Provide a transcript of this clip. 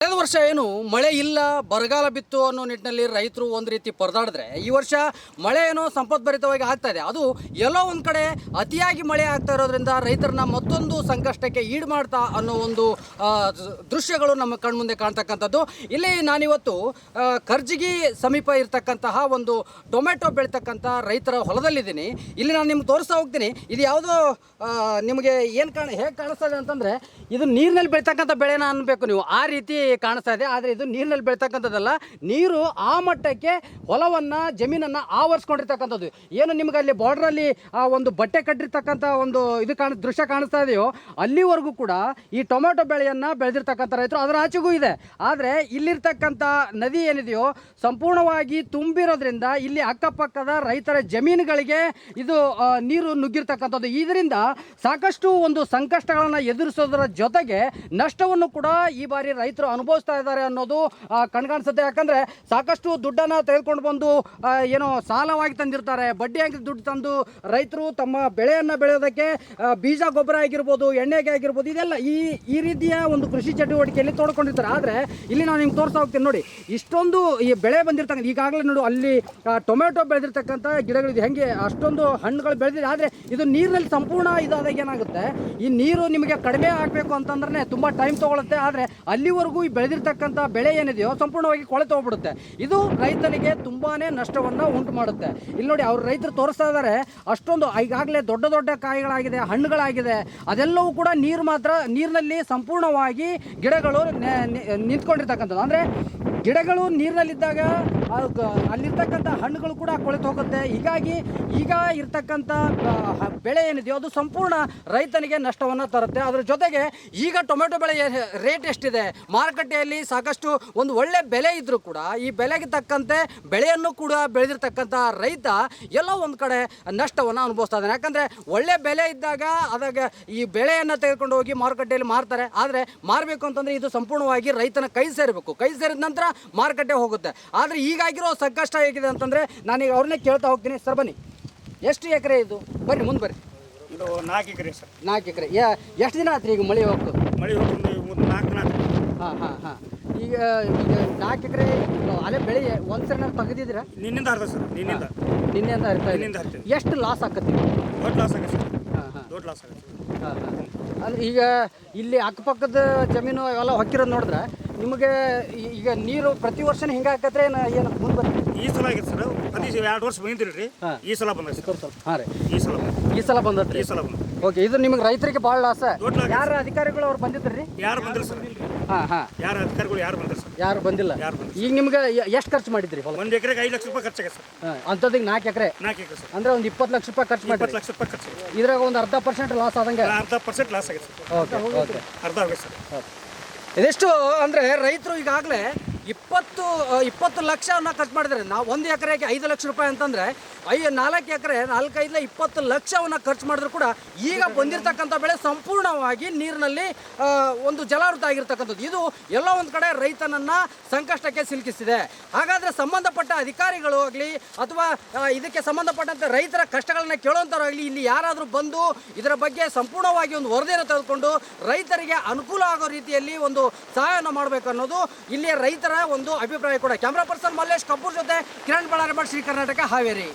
ಕಳೆದ ವರ್ಷ ಏನು ಮಳೆ ಇಲ್ಲ, ಬರಗಾಲ ಬಿತ್ತು ಅನ್ನೋ ನಿಟ್ಟಿನಲ್ಲಿ ರೈತರು ಒಂದು ರೀತಿ ಪರದಾಡಿದ್ರೆ, ಈ ವರ್ಷ ಮಳೆ ಏನೋ ಸಂಪದ್ಭರಿತವಾಗಿ ಆಗ್ತಾ ಇದೆ. ಅದು ಎಲ್ಲೋ ಒಂದು ಕಡೆ ಅತಿಯಾಗಿ ಮಳೆ ಆಗ್ತಾ ಇರೋದ್ರಿಂದ ರೈತರನ್ನ ಮತ್ತೊಂದು ಸಂಕಷ್ಟಕ್ಕೆ ಈಡು ಮಾಡ್ತಾ ಅನ್ನೋ ಒಂದು ದೃಶ್ಯಗಳು ನಮ್ಮ ಕಣ್ಮುಂದೆ ಕಾಣ್ತಕ್ಕಂಥದ್ದು. ಇಲ್ಲಿ ನಾನಿವತ್ತು ಕರ್ಜಗಿ ಸಮೀಪ ಇರ್ತಕ್ಕಂತಹ ಒಂದು ಟೊಮೆಟೊ ಬೆಳೀತಕ್ಕಂಥ ರೈತರ ಹೊಲದಲ್ಲಿದ್ದೀನಿ. ಇಲ್ಲಿ ನಾನು ನಿಮ್ಗೆ ತೋರಿಸ್ತಾ ಹೋಗ್ತೀನಿ. ಇದು ಯಾವುದೋ ನಿಮಗೆ ಏನು ಹೇಗೆ ಕಾಣಿಸ್ತಾ ಇದೆ ಅಂತಂದರೆ, ಇದು ನೀರಿನಲ್ಲಿ ಬೆಳೀತಕ್ಕಂಥ ಬೆಳೆನ ಅನ್ಬೇಕು ನೀವು, ಆ ರೀತಿ ಕಾಣಿಸ್ತಾ ಇದೆ. ಆದರೆ ಇದು ನೀರಿನಲ್ಲಿ ಬೆಳೀತಕ್ಕಂಥದ್ದಲ್ಲ. ನೀರು ಆ ಮಟ್ಟಕ್ಕೆ ಹೊಲವನ್ನು, ಜಮೀನನ್ನು ಆವರಿಸ್ಕೊಂಡಿರ್ತಕ್ಕಂಥದ್ದು. ಏನು ನಿಮ್ಗೆ ಅಲ್ಲಿ ಬಾರ್ಡ್ರಲ್ಲಿ ಒಂದು ಬಟ್ಟೆ ಕಟ್ಟಿರ್ತಕ್ಕಂಥ ಒಂದು ಇದು ದೃಶ್ಯ ಕಾಣಿಸ್ತಾ ಇದೆಯೋ, ಅಲ್ಲಿವರೆಗೂ ಕೂಡ ಈ ಟೊಮೆಟೊ ಬೆಳೆಯನ್ನು ಬೆಳೆದಿರ್ತಕ್ಕಂಥ ರೈತರು ಅದರ ಆಚೆಗೂ ಇದೆ. ಆದರೆ ಇಲ್ಲಿರ್ತಕ್ಕಂಥ ನದಿ ಏನಿದೆಯೋ ಸಂಪೂರ್ಣವಾಗಿ ತುಂಬಿರೋದ್ರಿಂದ ಇಲ್ಲಿ ಅಕ್ಕಪಕ್ಕದ ರೈತರ ಜಮೀನುಗಳಿಗೆ ಇದು ನೀರು ನುಗ್ಗಿರ್ತಕ್ಕಂಥದ್ದು. ಇದರಿಂದ ಸಾಕಷ್ಟು ಒಂದು ಸಂಕಷ್ಟಗಳನ್ನು ಎದುರಿಸೋದರ ಜೊತೆಗೆ ನಷ್ಟವನ್ನು ಕೂಡ ಈ ಬಾರಿ ರೈತರು ಅನುಭವಿಸ್ತಾ ಇದ್ದಾರೆ ಅನ್ನೋದು ಕಣ್ಕಾಣಿಸುತ್ತೆ. ಯಾಕಂದರೆ ಸಾಕಷ್ಟು ದುಡ್ಡನ್ನು ತೆಗೆದುಕೊಂಡು ಬಂದು ಏನೋ ಸಾಲವಾಗಿ ತಂದಿರ್ತಾರೆ, ಬಡ್ಡಿಯಾಗಿ ದುಡ್ಡು ತಂದು ರೈತರು ತಮ್ಮ ಬೆಳೆಯನ್ನು ಬೆಳೆಯೋದಕ್ಕೆ ಬೀಜ ಗೊಬ್ಬರ ಆಗಿರ್ಬೋದು, ಎಣ್ಣೆಗೆ ಆಗಿರ್ಬೋದು, ಇದೆಲ್ಲ ಈ ರೀತಿಯ ಒಂದು ಕೃಷಿ ಚಟುವಟಿಕೆಯಲ್ಲಿ ತೊಡ್ಕೊಂಡಿರ್ತಾರೆ. ಆದರೆ ಇಲ್ಲಿ ನಾನು ನಿಮ್ಗೆ ತೋರಿಸ್ತಾ ಹೋಗ್ತೀನಿ ನೋಡಿ, ಇಷ್ಟೊಂದು ಈ ಬೆಳೆ ಬಂದಿರ್ತಕ್ಕಂಥ, ಈಗಾಗಲೇ ನೋಡು ಅಲ್ಲಿ ಟೊಮೆಟೊ ಬೆಳೆದಿರ್ತಕ್ಕಂಥ ಗಿಡಗಳಿದೆ, ಹೆಂಗೆ ಅಷ್ಟೊಂದು ಹಣ್ಣುಗಳು ಬೆಳೆದಿದೆ. ಆದರೆ ಇದು ನೀರಿನಲ್ಲಿ ಸಂಪೂರ್ಣ ಇದಾದಾಗ ಏನಾಗುತ್ತೆ, ಈ ನೀರು ನಿಮಗೆ ಕಡಿಮೆ ಆಗಬೇಕು ಅಂತಂದ್ರೆ ತುಂಬ ಟೈಮ್ ತೊಗೊಳುತ್ತೆ. ಆದರೆ ಅಲ್ಲಿವರೆಗೂ ಈ ಬೆಳೆದಿರ್ತಕ್ಕಂಥ ಬೆಳೆ ಏನಿದೆಯೋ ಸಂಪೂರ್ಣವಾಗಿ ಕೊಳೆತು ಹೋಗ್ಬಿಡುತ್ತೆ. ಇದು ರೈತನಿಗೆ ತುಂಬಾ ನಷ್ಟವನ್ನು ಉಂಟು ಮಾಡುತ್ತೆ. ಇಲ್ಲಿ ನೋಡಿ, ಅವ್ರು ರೈತರು ತೋರಿಸ್ತಾ ಇದ್ದಾರೆ, ಅಷ್ಟೊಂದು ಈಗಾಗಲೇ ದೊಡ್ಡ ದೊಡ್ಡ ಕಾಯಿಗಳಾಗಿದೆ, ಹಣ್ಣುಗಳಾಗಿದೆ. ಅದೆಲ್ಲವೂ ಕೂಡ ನೀರಿನಲ್ಲಿ ಸಂಪೂರ್ಣವಾಗಿ ಗಿಡಗಳು ನಿಂತ್ಕೊಂಡಿರ್ತಕ್ಕಂಥದ್ದು. ಅಂದರೆ ಗಿಡಗಳು ನೀರಿನಲ್ಲಿದ್ದಾಗ ಅಲ್ಲಿರ್ತಕ್ಕಂಥ ಹಣ್ಣುಗಳು ಕೂಡ ಕೊಳೆತು ಹೋಗುತ್ತೆ. ಹೀಗಾಗಿ ಈಗ ಇರ್ತಕ್ಕಂಥ ಬೆಳೆ ಏನಿದೆಯೋ ಅದು ಸಂಪೂರ್ಣ ರೈತನಿಗೆ ನಷ್ಟವನ್ನು ತರುತ್ತೆ. ಅದರ ಜೊತೆಗೆ ಈಗ ಟೊಮೆಟೊ ಬೆಳೆ ರೇಟ್ ಎಷ್ಟಿದೆ, ಮಾರುಕಟ್ಟೆಯಲ್ಲಿ ಸಾಕಷ್ಟು ಒಂದು ಒಳ್ಳೆ ಬೆಲೆ ಇದ್ದರೂ ಕೂಡ ಈ ಬೆಲೆಗೆ ತಕ್ಕಂತೆ ಬೆಳೆಯನ್ನು ಕೂಡ ಬೆಳೆದಿರ್ತಕ್ಕಂಥ ರೈತ ಎಲ್ಲೋ ಒಂದು ಕಡೆ ನಷ್ಟವನ್ನು ಅನುಭವಿಸ್ತಾ ಇದ್ದಾನೆ. ಯಾಕಂದರೆ ಒಳ್ಳೆ ಬೆಲೆ ಇದ್ದಾಗ ಅದಾಗ ಈ ಬೆಳೆಯನ್ನು ತೆಗೆದುಕೊಂಡು ಹೋಗಿ ಮಾರುಕಟ್ಟೆಯಲ್ಲಿ ಮಾರ್ತಾರೆ. ಆದರೆ ಮಾರಬೇಕು ಅಂತಂದರೆ ಇದು ಸಂಪೂರ್ಣವಾಗಿ ರೈತನ ಕೈ ಸೇರಬೇಕು. ಕೈ ಸೇರಿದ ನಂತರ ಮಾರುಕಟ್ಟೆ ಹೋಗುತ್ತೆ. ಆದರೆ ಈಗಾಗಿರೋ ಸಂಕಷ್ಟ ಹೇಗಿದೆ ಅಂತಂದರೆ, ನಾನೀಗ ಅವ್ರನ್ನೇ ಕೇಳ್ತಾ ಹೋಗ್ತೀನಿ. ಸರ್ ಬನ್ನಿ, ಎಷ್ಟು ಎಕರೆ ಇದು? ಬನ್ನಿ ಮುಂದೆ ಬರ್ರಿ. ಇದು 4 ಎಕರೆ ಸರ್. 4 ಎಕರೆ. ಎಷ್ಟು ದಿನ ಆಯ್ತು ಈಗ ಮಳೆ ಹೋಗ್ತು? ಮಳೆ ಹೋಗ್ತು 4 ದಿನ. ಹಾಂ. ಈಗ 4 ಎಕರೆ ಅಲ್ಲೇ ಬೆಳೆ ಒಂದ್ಸರಿ ತೆಗೆದಿದ್ದೀರಾ? ನಿನ್ನಿಂದ ಅರ್ಧ ಸರ್. ನಿನ್ನೆಯಿಂದ ಇರ್ತಾ ಎಷ್ಟು ಲಾಸ್ ಆಕತ್ತಿ? ದೊಡ್ಡ ಲಾಸ್ ಆಗುತ್ತೆ ಸರ್. ದೊಡ್ಡ ಲಾಸ್ ಆಗುತ್ತೆ. ಅಂದರೆ ಈಗ ಇಲ್ಲಿ ಅಕ್ಕಪಕ್ಕದ ಜಮೀನು ಅವೆಲ್ಲ ಹೊಕ್ಕಿರೋದು ನೋಡಿದ್ರೆ ನಿಮಗೆ ಈಗ ನೀರು ಪ್ರತಿ ವರ್ಷನೇ ಹಿಂಗೆ ಹಾಕತ್ರೆ ಏನು ಮುಂದೆ ಬರ್ತದೆ? ಈ ಸಲ ಆಗಿದೆ ಸರ್. 2 ವರ್ಷ ಬಂದಿದ್ರಿ. ಈ ಸಲ ಬಂದ ಸರ್. ಹಾಂ ರೀ, ಈ ಸಲ ಬಂದತ್ರಿ. ಓಕೆ, ಇದು ನಿಮಗೆ ರೈತರಿಗೆ ಭಾಳ ಲಾಸ್. ಯಾರು ಅಧಿಕಾರಿಗಳು ಅವ್ರು ಬಂದಿದ್ರಿ? ಯಾರು ಬಂದಿಲ್ಲ ಸರ್. ಹಾಂ. ಯಾರು ಅಧಿಕಾರಿಗಳು ಯಾರು ಬಂದಿಲ್ಲ ಸರ್. ಯಾರು ಬಂದಿಲ್ಲ. ಈಗ ನಿಮ್ಗೆ ಎಷ್ಟು ಖರ್ಚು ಮಾಡಿದ್ರಿ? 1 ಎಕರೆಗೆ 5 ಲಕ್ಷ ರೂಪಾಯಿ ಖರ್ಚಾಗಿದೆ ಸರ್. ಅಂಥದ್ದಿಗೆ 4 ಎಕರೆ ಸರ್. ಅಂದರೆ ಒಂದು 20 ಲಕ್ಷ ರೂಪಾಯಿ ಖರ್ಚು ಮಾಡಿ. 20 ಲಕ್ಷ ರೂಪಾಯಿ ಖರ್ಚು. ಇದ್ರಾಗ ಒಂದು 10% ಲಾಸ್ ಆದಂಗೆ. 10% ಲಾಸ್ ಆಗಿದೆ ಸರ್. ಓಕೆ. ಅರ್ಧ ಆಗಿದೆ ಸರ್. ಇದೆಷ್ಟು ಅಂದರೆ ರೈತರು ಈಗಾಗಲೇ 20 ಲಕ್ಷವನ್ನು ಖರ್ಚು ಮಾಡಿದ್ದಾರೆ. ನಾವು 1 ಎಕರೆಗೆ 5 ಲಕ್ಷ ರೂಪಾಯಿ ಅಂತಂದರೆ 4 ಎಕರೆ 4-5 20 ಲಕ್ಷವನ್ನು ಖರ್ಚು ಮಾಡಿದ್ರು ಕೂಡ ಈಗ ಬಂದಿರತಕ್ಕಂಥ ಬೆಳೆ ಸಂಪೂರ್ಣವಾಗಿ ನೀರಿನಲ್ಲಿ ಒಂದು ಜಲಾವೃತ ಆಗಿರ್ತಕ್ಕಂಥದ್ದು. ಇದು ಎಲ್ಲೋ ಒಂದು ಕಡೆ ರೈತನನ್ನು ಸಂಕಷ್ಟಕ್ಕೆ ಸಿಲುಕಿಸಿದೆ. ಹಾಗಾದರೆ ಸಂಬಂಧಪಟ್ಟ ಅಧಿಕಾರಿಗಳು ಆಗಲಿ ಅಥವಾ ಇದಕ್ಕೆ ಸಂಬಂಧಪಟ್ಟಂತೆ ರೈತರ ಕಷ್ಟಗಳನ್ನ ಕೇಳುವಂಥವ್ರಾಗಲಿ ಇಲ್ಲಿ ಯಾರಾದರೂ ಬಂದು ಇದರ ಬಗ್ಗೆ ಸಂಪೂರ್ಣವಾಗಿ ಒಂದು ವರದಿಯನ್ನು ತೆಗೆದುಕೊಂಡು ರೈತರಿಗೆ ಅನುಕೂಲ ಆಗೋ ರೀತಿಯಲ್ಲಿ ಒಂದು ಸಹಾಯವನ್ನು ಮಾಡಬೇಕು ಅನ್ನೋದು ಇಲ್ಲಿಯ ರೈತರ ಒಂದು ಅಭಿಪ್ರಾಯ ಕೂಡ. ಕ್ಯಾಮ್ರಾ ಪರ್ಸನ್ ಮಲ್ಲೇಶ್ ಕಬ್ಬೂರ್ ಜೊತೆ ಕಿರಣ್ ಬಳ್ಳಾರಿ, ಶ್ರೀ ಕರ್ನಾಟಕ, ಹಾವೇರಿ.